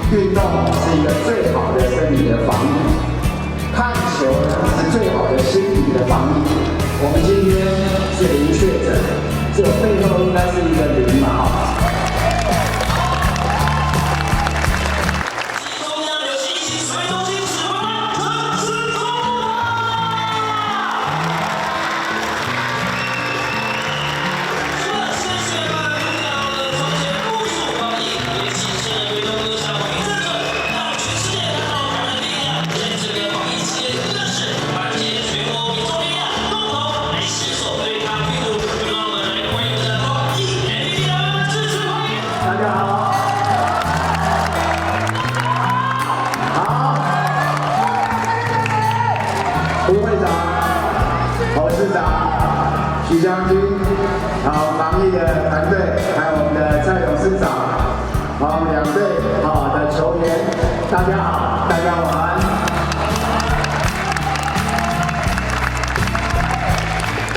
运动是一个最好的生理的防疫，看球呢是最好的心理的防疫。我们今天是零确诊，这背后应该是一个零嘛哈。 吴会长、侯市长、徐将军，好，防疫的团队，还有我们的蔡董事长，好，两队好的球员，大家好，大家晚安。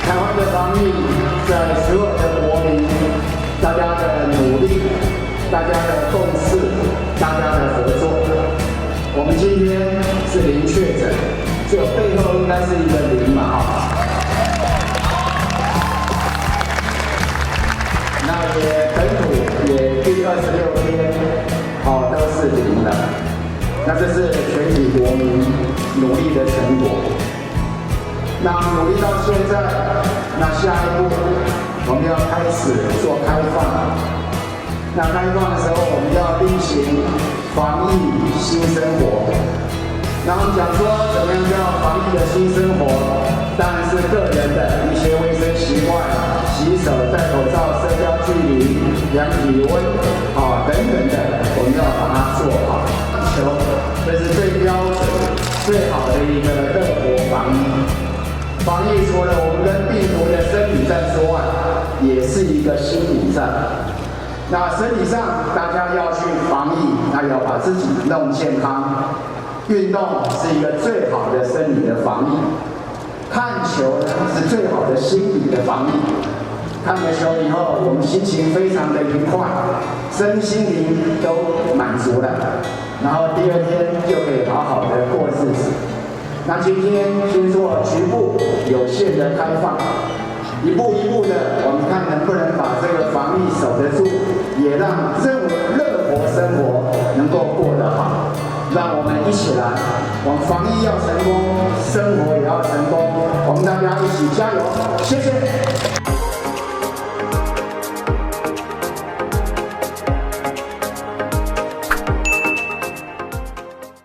台湾的防疫，在所有的国民，大家的努力，大家的共识，大家的合作，我们今天是零确诊。 这背后应该是一个零嘛哈，那也本土也第26天，都是零了，那这是全体国民努力的成果。那努力到现在，那下一步我们要开始做开放。那开放的时候，我们要进行防疫新生活。 然后讲说怎么样叫防疫的新生活，当然是个人的一些卫生习惯，洗手、戴口罩、社交距离、量体温，等等的，我们要把它做好。球，这是最标准、最好的一个热火防疫。防疫除了我们跟病毒的身体战之外，也是一个心理战。那身体上大家要去防疫，那要把自己弄健康。 运动是一个最好的生理的防疫，看球呢是最好的心理的防疫。看了球以后，我们心情非常的愉快，身心灵都满足了，然后第二天就可以好好的过日子。那今天先做局部有限的开放，一步一步的，我们看能不能把这个防疫守得住，也让热活生活能够过得好。 让我们一起来，我们防疫要成功，生活也要成功，我们大家一起加油，谢谢。